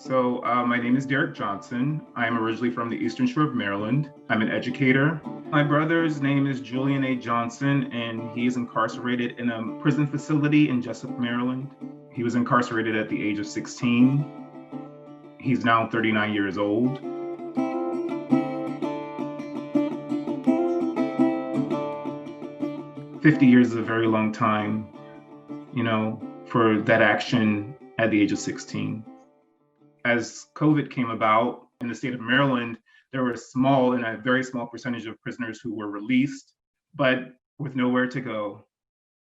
My name is Derek Johnson. I'm originally from the Eastern Shore of Maryland. I'm an educator. My brother's name is Julian A. Johnson, and he is incarcerated in a prison facility in Jessup, Maryland. He was incarcerated at the age of 16. He's now 39 years old. "50 years is a very long time, for that action at the age of 16. As COVID came about in the state of Maryland, there were a very small percentage of prisoners who were released, but with nowhere to go.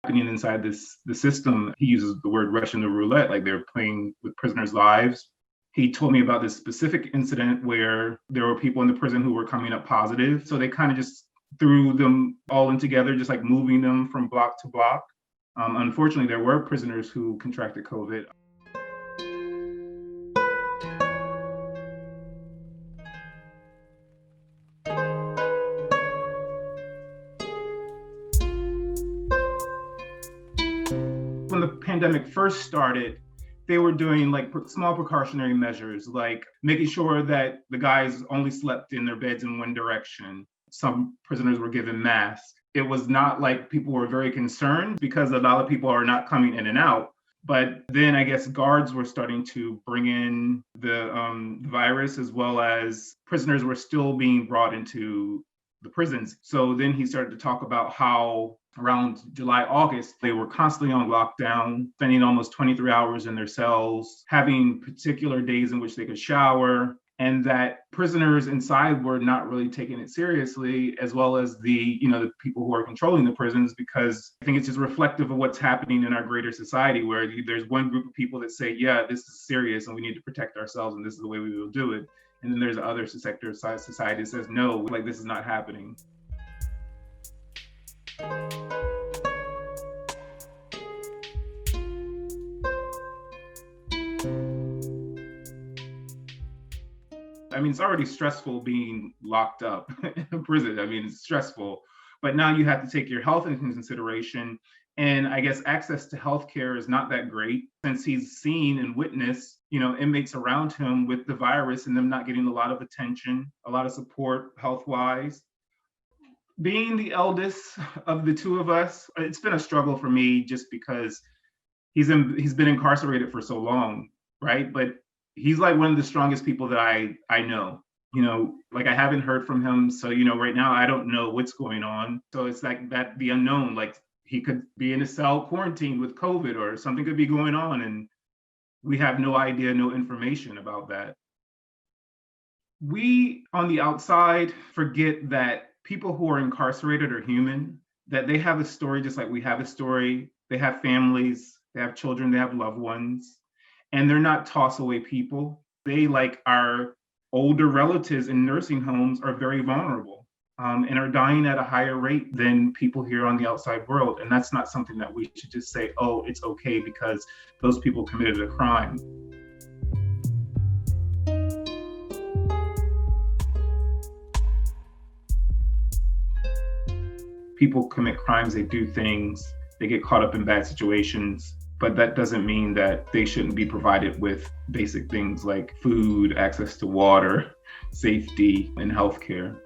Happening inside the system, he uses the word Russian roulette, like they're playing with prisoners' lives. He told me about this specific incident where there were people in the prison who were coming up positive. So they kind of just threw them all in together, just like moving them from block to block. Unfortunately, there were prisoners who contracted COVID. When the pandemic first started, they were doing like small precautionary measures, like making sure that the guys only slept in their beds in one direction. Some prisoners were given masks. It was not like people were very concerned because a lot of people are not coming in and out. But then I guess guards were starting to bring in the virus, as well as prisoners were still being brought into the prisons. So then he started to talk about how around July, August, they were constantly on lockdown, spending almost 23 hours in their cells, having particular days in which they could shower, and that prisoners inside were not really taking it seriously, as well as the people who are controlling the prisons, because I think it's just reflective of what's happening in our greater society, where there's one group of people that say, yeah, this is serious and we need to protect ourselves and this is the way we will do it. And then there's other sector of society that says, no, like this is not happening. I mean, it's already stressful being locked up in prison. I mean, it's stressful, but now you have to take your health into consideration. And I guess access to healthcare is not that great, since he's seen and witnessed, inmates around him with the virus and them not getting a lot of attention, a lot of support health-wise. Being the eldest of the two of us, it's been a struggle for me just because he's been incarcerated for so long, right? But he's like one of the strongest people that I know. Like I haven't heard from him. So, right now I don't know what's going on. So it's like that, the unknown, like he could be in a cell quarantined with COVID or something could be going on. And we have no idea, no information about that. We on the outside forget that people who are incarcerated are human, that they have a story just like we have a story. They have families, they have children, they have loved ones. And they're not toss away people. They, like our older relatives in nursing homes, are very vulnerable and are dying at a higher rate than people here on the outside world. And that's not something that we should just say, oh, it's okay because those people committed a crime. People commit crimes, they do things, they get caught up in bad situations. But that doesn't mean that they shouldn't be provided with basic things like food, access to water, safety, and healthcare.